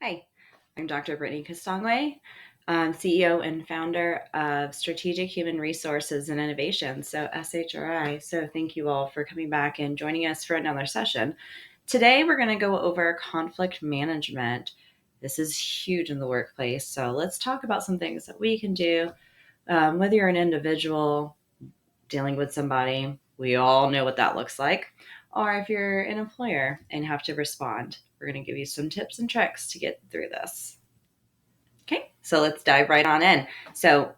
Hi, I'm Dr. Brittany Castongway, CEO and founder of Strategic Human Resources and Innovation, so SHRI. So thank you all for coming back and joining us for another session. Today we're going to go over conflict management. This is huge in the workplace, so let's talk about some things that we can do. Whether you're an individual dealing with somebody, we all know what that looks like, or if you're an employer and have to respond, we're going to give you some tips and tricks to get through this. Okay, so let's dive right on in. So,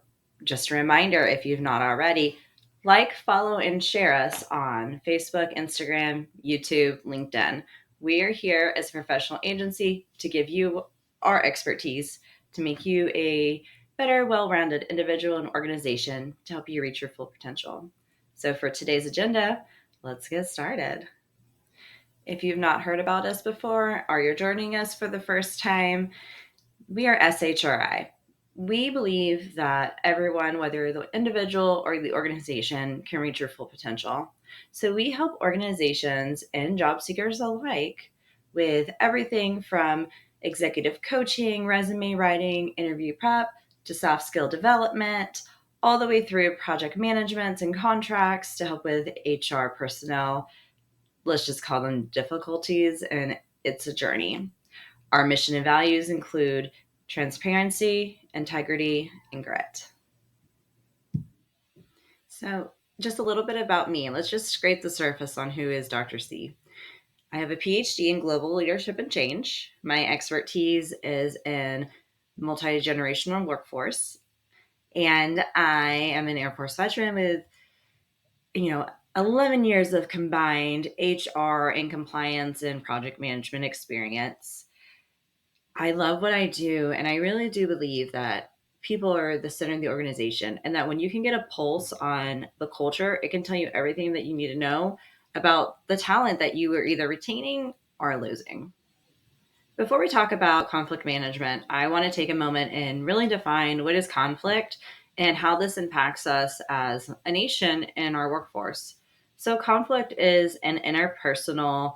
just a reminder, if you've not already, like, follow, and share us on Facebook, Instagram, YouTube, LinkedIn. We are here as a professional agency to give you our expertise to make you a better, well rounded individual and organization to help you reach your full potential. So, for today's agenda, let's get started. If you've not heard about us before or you're joining us for the first time, we are SHRI. We believe that everyone, whether the individual or the organization, can reach your full potential. So we help organizations and job seekers alike with everything from executive coaching, resume writing, interview prep, to soft skill development, all the way through project management and contracts to help with HR personnel. Let's just call them difficulties, and it's a journey. Our mission and values include transparency, integrity, and grit. So, just a little bit about me. Let's just scrape the surface on who is Dr. C. I have a PhD in global leadership and change. My expertise is in multi-generational workforce, and I am an Air Force veteran with, 11 years of combined HR and compliance and project management experience. I love what I do, and I really do believe that people are the center of the organization, and that when you can get a pulse on the culture, it can tell you everything that you need to know about the talent that you are either retaining or losing. Before we talk about conflict management, I want to take a moment and really define what is conflict and how this impacts us as a nation and our workforce. So, conflict is an interpersonal,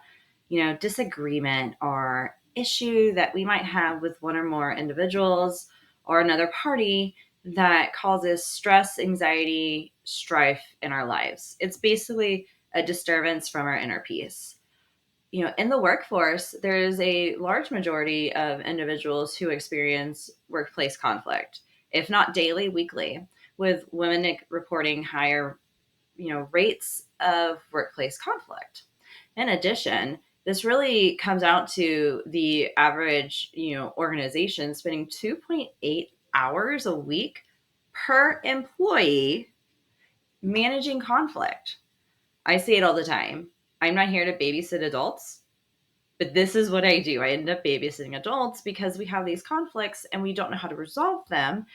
disagreement or issue that we might have with one or more individuals or another party that causes stress, anxiety, strife in our lives. It's basically a disturbance from our inner peace. In the workforce, there's a large majority of individuals who experience workplace conflict, if not daily, weekly, with women reporting higher, rates of workplace conflict. In addition, this really comes out to the average, organization spending 2.8 hours a week per employee managing conflict. I say it all the time. I'm not here to babysit adults. But this is what I do. I end up babysitting adults because we have these conflicts and we don't know how to resolve them.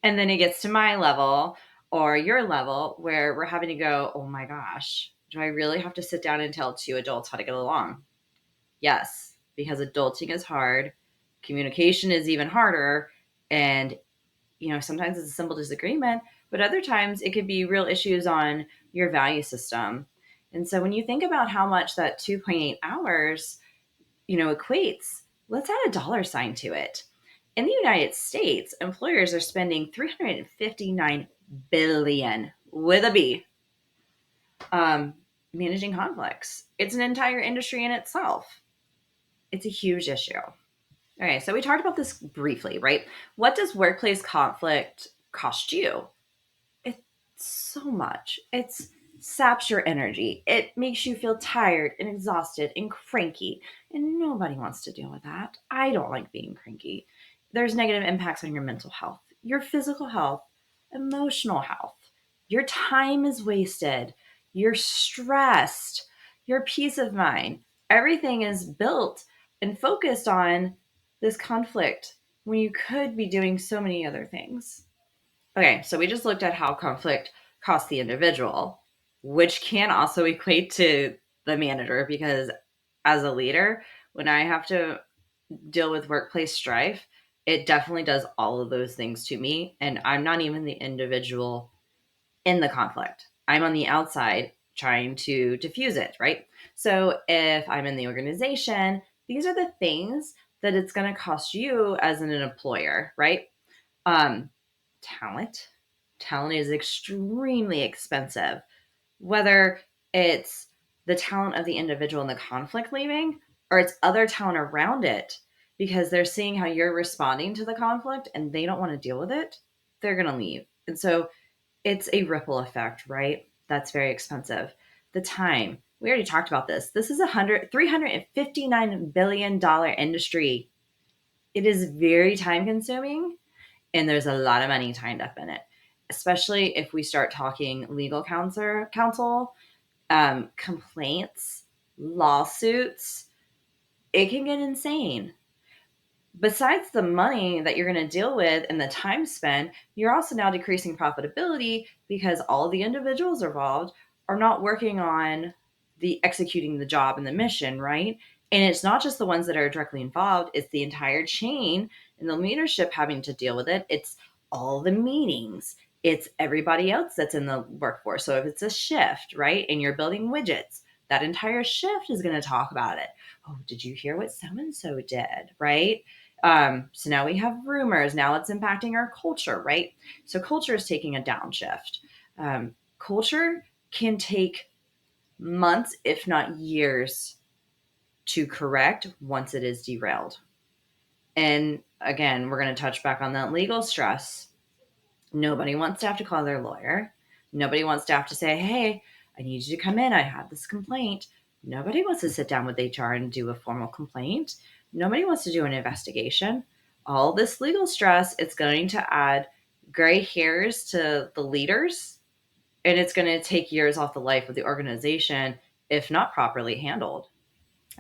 And then it gets to my level or your level where we're having to go, oh my gosh, do I really have to sit down and tell two adults how to get along? Yes, because adulting is hard. Communication is even harder. And, sometimes it's a simple disagreement, but other times it could be real issues on your value system. And so when you think about how much that 2.8 hours equates, let's add a dollar sign to it. In the United States, employers are spending 359 billion with a B managing conflicts. It's an entire industry in itself. It's a huge issue. Okay, so we talked about this briefly, right? What does workplace conflict cost you? It's so much. It saps your energy. It makes you feel tired and exhausted and cranky. And nobody wants to deal with that. I don't like being cranky. There's negative impacts on your mental health, your physical health, emotional health. Your time is wasted. You're stressed. Your peace of mind. Everything is built and focused on this conflict when you could be doing so many other things. Okay, so we just looked at how conflict costs the individual, which can also equate to the manager because as a leader, when I have to deal with workplace strife, it definitely does all of those things to me. And I'm not even the individual in the conflict. I'm on the outside trying to diffuse it, right? So if I'm in the organization, these are the things that it's going to cost you as an employer, right? Um, talent. Talent is extremely expensive, whether it's the talent of the individual in the conflict leaving or it's other talent around it, because they're seeing how you're responding to the conflict and they don't want to deal with it, they're going to leave. And so it's a ripple effect, right? That's very expensive. The time, we already talked about this. This is $359 billion industry. It is very time consuming and there's a lot of money tied up in it, especially if we start talking legal counsel, complaints, lawsuits. It can get insane. Besides the money that you're going to deal with and the time spent, you're also now decreasing profitability because all the individuals involved are not working on the executing the job and the mission, right? And it's not just the ones that are directly involved, it's the entire chain and the leadership having to deal with it. It's all the meetings. It's everybody else that's in the workforce. So if it's a shift, right, and you're building widgets, that entire shift is going to talk about it. Oh, did you hear what so and so did, right? So now we have rumors. Now it's impacting our culture, right? So culture is taking a downshift. Culture can take months, if not years, to correct once it is derailed. And again, we're going to touch back on that legal stress. Nobody wants to have to call their lawyer. Nobody wants to have to say, hey, I need you to come in. I have this complaint. Nobody wants to sit down with HR and do a formal complaint. Nobody wants to do an investigation. All this legal stress, it's going to add gray hairs to the leaders, and it's going to take years off the life of the organization if not properly handled.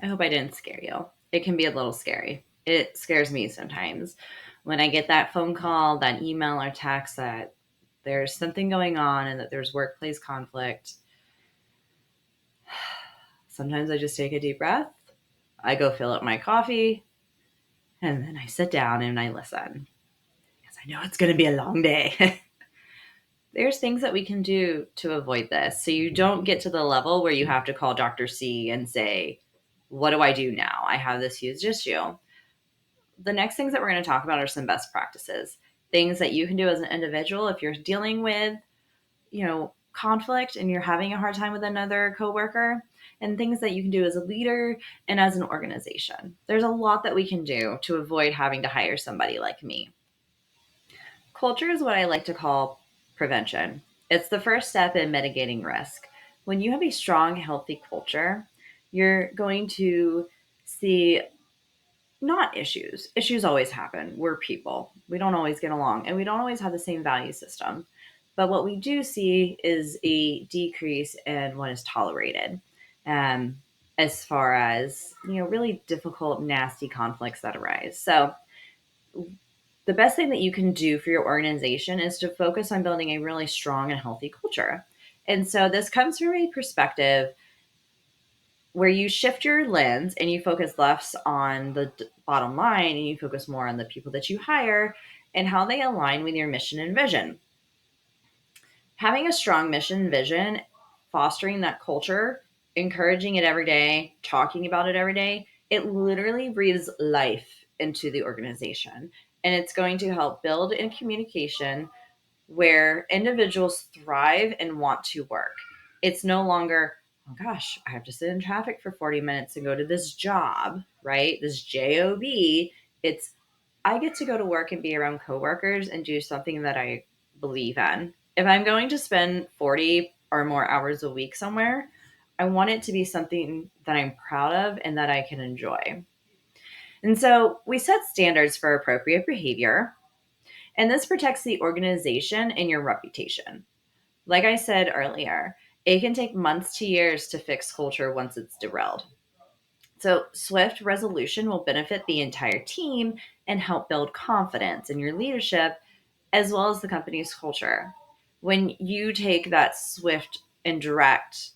I hope I didn't scare you. It can be a little scary. It scares me sometimes when I get that phone call, that email or text that there's something going on and that there's workplace conflict. Sometimes I just take a deep breath. I go fill up my coffee and then I sit down and I listen because I know it's going to be a long day. There's things that we can do to avoid this so you don't get to the level where you have to call Dr. C and say, what do I do now? I have this huge issue. The next things that we're going to talk about are some best practices, things that you can do as an individual if you're dealing with, conflict and you're having a hard time with another coworker, and things that you can do as a leader and as an organization. There's a lot that we can do to avoid having to hire somebody like me. Culture is what I like to call prevention. It's the first step in mitigating risk. When you have a strong, healthy culture, you're going to see not issues. Issues always happen. We're people. We don't always get along and we don't always have the same value system. But what we do see is a decrease in what is tolerated, um, as far as, really difficult, nasty conflicts that arise. So the best thing that you can do for your organization is to focus on building a really strong and healthy culture. And so this comes from a perspective where you shift your lens and you focus less on the bottom line and you focus more on the people that you hire and how they align with your mission and vision. Having a strong mission and vision, fostering that culture, encouraging it every day, talking about it every day, it literally breathes life into the organization. And it's going to help build in communication where individuals thrive and want to work. It's no longer, oh gosh, I have to sit in traffic for 40 minutes and go to this job, right? This job. It's, I get to go to work and be around coworkers and do something that I believe in. If I'm going to spend 40 or more hours a week somewhere, I want it to be something that I'm proud of and that I can enjoy. And so we set standards for appropriate behavior, and this protects the organization and your reputation. Like I said earlier, it can take months to years to fix culture once it's derailed. So, swift resolution will benefit the entire team and help build confidence in your leadership as well as the company's culture. When you take that swift and direct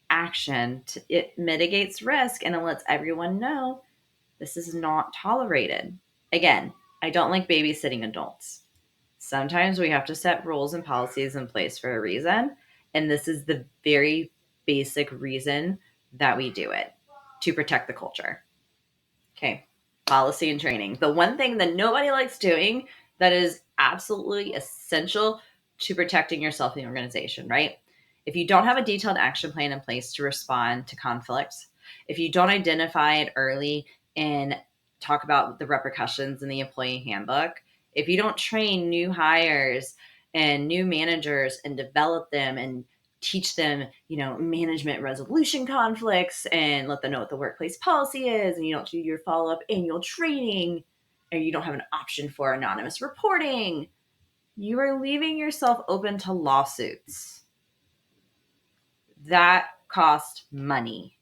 action, it mitigates risk and it lets everyone know this is not tolerated. Again, I don't like babysitting adults. Sometimes we have to set rules and policies in place for a reason. And this is the very basic reason that we do it, to protect the culture. Okay. policy and training. The one thing that nobody likes doing that is absolutely essential to protecting yourself and the organization, right? If you don't have a detailed action plan in place to respond to conflicts, if you don't identify it early and talk about the repercussions in the employee handbook, if you don't train new hires and new managers and develop them and teach them, management resolution conflicts and let them know what the workplace policy is, and you don't do your follow-up annual training, and you don't have an option for anonymous reporting, you are leaving yourself open to lawsuits. That cost money,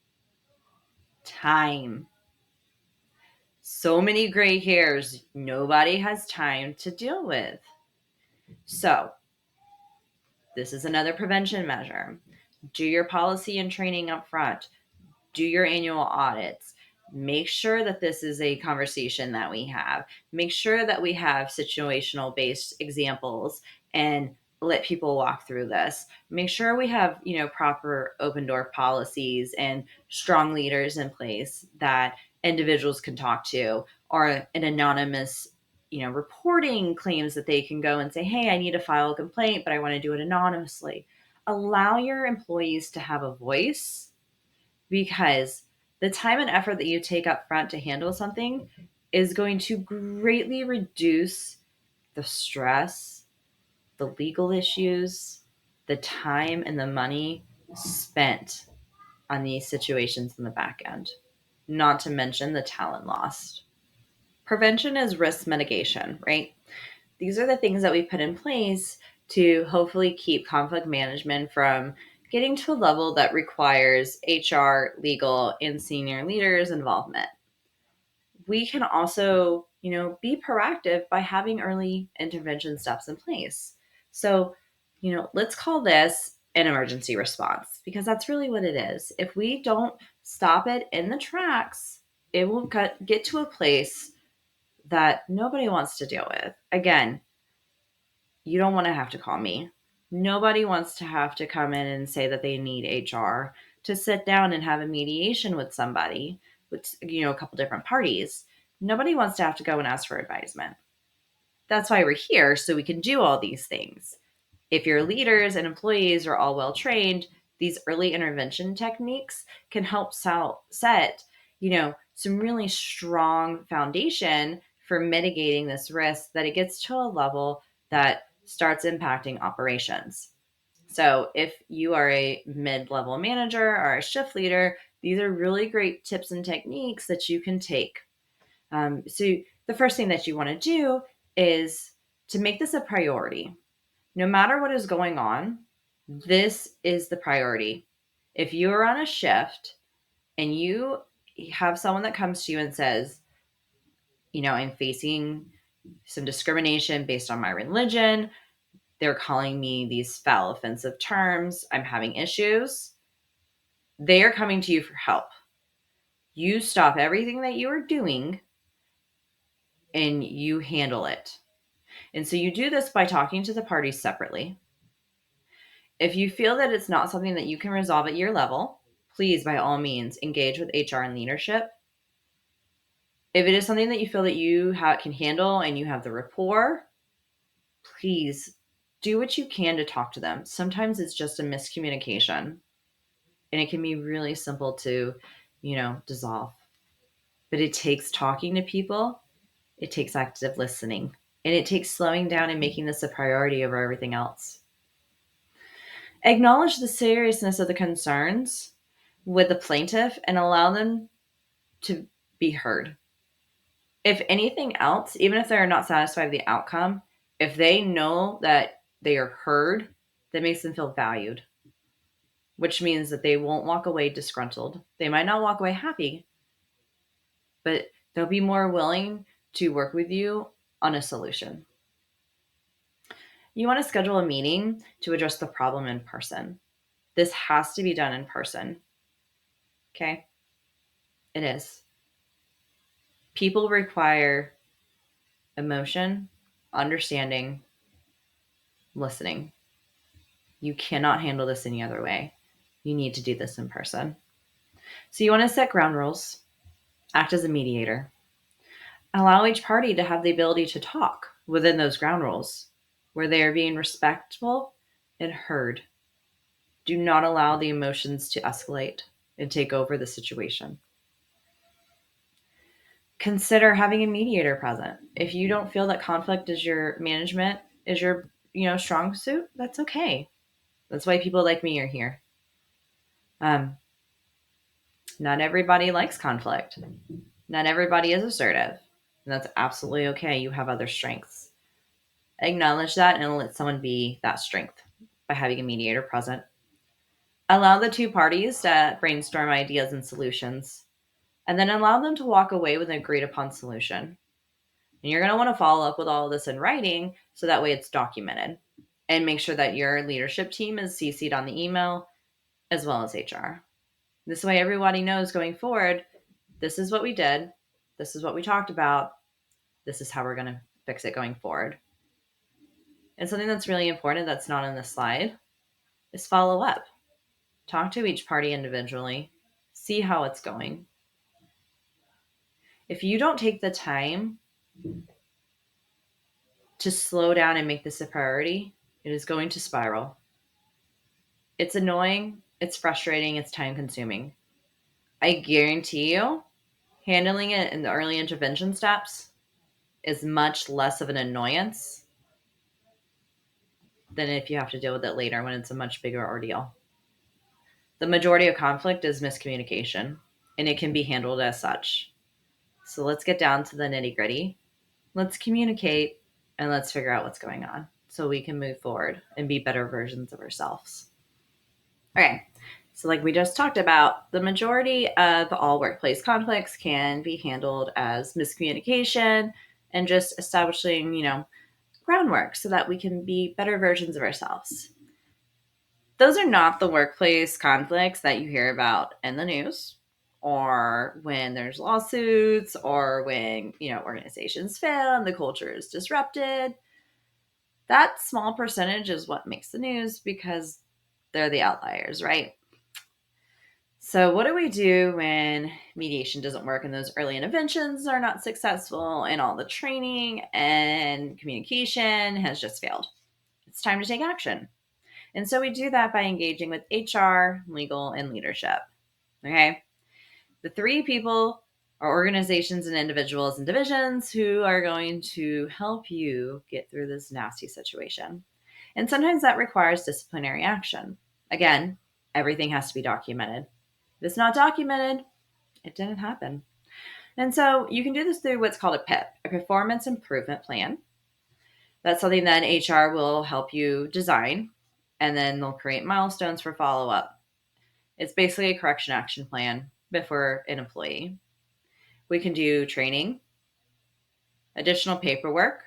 time. So many gray hairs nobody has time to deal with. So, this is another prevention measure. Do your policy and training up front. Do your annual audits. Make sure that this is a conversation that we have. Make sure that we have situational based examples and let people walk through this. Make sure we have, proper open door policies and strong leaders in place that individuals can talk to, or an anonymous, reporting claims that they can go and say, hey, I need to file a complaint, but I want to do it anonymously. Allow your employees to have a voice, because the time and effort that you take up front to handle something is going to greatly reduce the stress, the legal issues, the time and the money spent on these situations in the back end, not to mention the talent lost. Prevention is risk mitigation, right? These are the things that we put in place to hopefully keep conflict management from getting to a level that requires HR, legal, and senior leaders' involvement. We can also, be proactive by having early intervention steps in place. So, let's call this an emergency response, because that's really what it is. If we don't stop it in the tracks, it will get to a place that nobody wants to deal with. Again, you don't want to have to call me. Nobody wants to have to come in and say that they need HR to sit down and have a mediation with somebody, with, a couple different parties. Nobody wants to have to go and ask for advisement. That's why we're here, so we can do all these things. If your leaders and employees are all well trained, these early intervention techniques can help set, some really strong foundation for mitigating this risk, that it gets to a level that starts impacting operations. So if you are a mid-level manager or a shift leader, these are really great tips and techniques that you can take. So the first thing that you want to do is to make this a priority. No matter what is going on, this is the priority. If you're on a shift and you have someone that comes to you and says, I'm facing some discrimination based on my religion, they're calling me these foul, offensive terms, I'm having issues, they are coming to you for help. You stop everything that you are doing and you handle it. And so you do this by talking to the parties separately. If you feel that it's not something that you can resolve at your level, please, by all means, engage with HR and leadership. If it is something that you feel that you can handle and you have the rapport, please do what you can to talk to them. Sometimes it's just a miscommunication, and it can be really simple to, dissolve. But it takes talking to people, it takes active listening, and it takes slowing down and making this a priority over everything else. Acknowledge the seriousness of the concerns with the plaintiff and allow them to be heard. If anything else, even if they're not satisfied with the outcome, if they know that they are heard, that makes them feel valued, which means that they won't walk away disgruntled. They might not walk away happy, but they'll be more willing to work with you on a solution. You want to schedule a meeting to address the problem in person. This has to be done in person. Okay? It is. People require emotion, understanding, listening. You cannot handle this any other way. You need to do this in person. So you want to set ground rules, act as a mediator. Allow each party to have the ability to talk within those ground rules where they are being respectful and heard. Do not allow the emotions to escalate and take over the situation. Consider having a mediator present. If you don't feel that conflict is your management, is your, strong suit, that's okay. That's why people like me are here. Um, Not everybody likes conflict. Not everybody is assertive. And that's absolutely okay. You have other strengths. Acknowledge that and let someone be that strength by having a mediator present. Allow the two parties to brainstorm ideas and solutions, and then allow them to walk away with an agreed upon solution. And you're going to want to follow up with all of this in writing so that way it's documented. And make sure that your leadership team is CC'd on the email as well as HR. This way, everybody knows going forward, this is what we did, this is what we talked about, this is how we're going to fix it going forward. And something that's really important that's not on this slide is follow up. Talk to each party individually, see how it's going. If you don't take the time to slow down and make this a priority, it is going to spiral. It's annoying, it's frustrating, it's time consuming. I guarantee you, handling it in the early intervention steps is much less of an annoyance than if you have to deal with it later when it's a much bigger ordeal. The majority of conflict is miscommunication, and it can be handled as such. So let's get down to the nitty gritty. Let's communicate and let's figure out what's going on so we can move forward and be better versions of ourselves. Okay. So, like we just talked about, the majority of all workplace conflicts can be handled as miscommunication and just establishing, groundwork so that we can be better versions of ourselves. Those are not the workplace conflicts that you hear about in the news or when there's lawsuits or when, organizations fail and the culture is disrupted. That small percentage is what makes the news because they're the outliers, right? So, what do we do when mediation doesn't work and those early interventions are not successful and all the training and communication has just failed? It's time to take action. And so we do that by engaging with HR, legal, and leadership. Okay. The three people are organizations and individuals and divisions who are going to help you get through this nasty situation. And sometimes that requires disciplinary action. Again, everything has to be documented. If it's not documented, it didn't happen. And so you can do this through what's called a PIP, a performance improvement plan. That's something that HR will help you design, and then they'll create milestones for follow up. It's basically a correction action plan before an employee. We can do training, additional paperwork,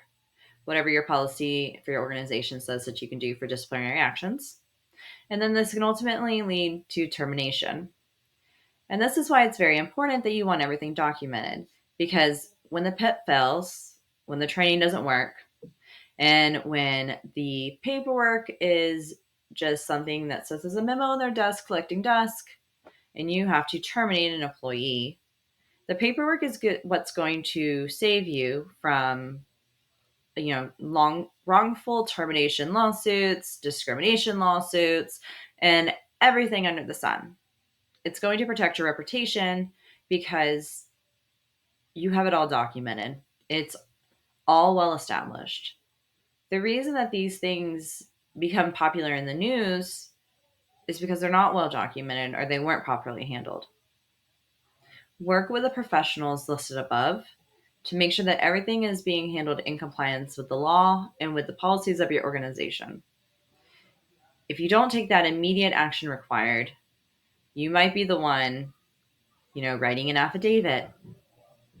whatever your policy for your organization says that you can do for disciplinary actions. And then this can ultimately lead to termination. And this is why it's very important that you want everything documented, because when the PIP fails, when the training doesn't work, and when the paperwork is just something that says there's a memo on their desk collecting dust, and you have to terminate an employee, the paperwork is what's going to save you from, long wrongful termination lawsuits, discrimination lawsuits, and everything under the sun. It's going to protect your reputation because you have it all documented. It's all well established. The reason that these things become popular in the news is because they're not well documented or they weren't properly handled. Work with the professionals listed above to make sure that everything is being handled in compliance with the law and with the policies of your organization. If you don't take that immediate action required, you might be the one, writing an affidavit,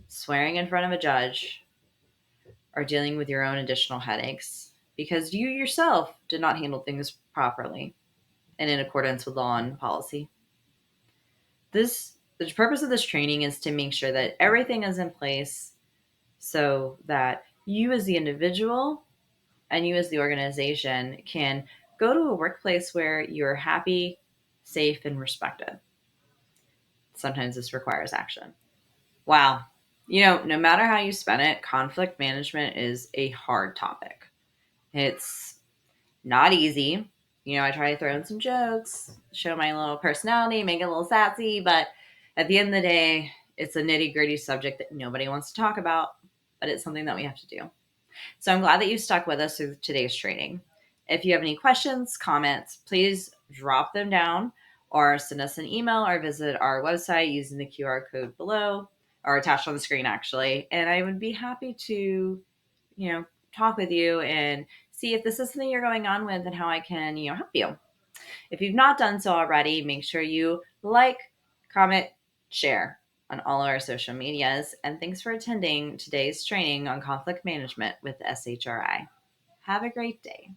swearing in front of a judge, or dealing with your own additional headaches because you yourself did not handle things properly and in accordance with law and policy. The purpose of this training is to make sure that everything is in place so that you as the individual and you as the organization can go to a workplace where you're happy, safe, and respected. Sometimes this requires action. Wow. No matter how you spin it, conflict management is a hard topic. It's not easy. I try to throw in some jokes, show my little personality, make it a little sassy, but at the end of the day, it's a nitty gritty subject that nobody wants to talk about, but it's something that we have to do. So I'm glad that you stuck with us through today's training. If you have any questions, comments, please drop them down or send us an email or visit our website using the QR code below or attached on the screen, actually. And I would be happy to, talk with you and see if this is something you're going on with and how I can, help you. If you've not done so already, make sure you like, comment, share on all our social medias. And thanks for attending today's training on conflict management with SHRI. Have a great day.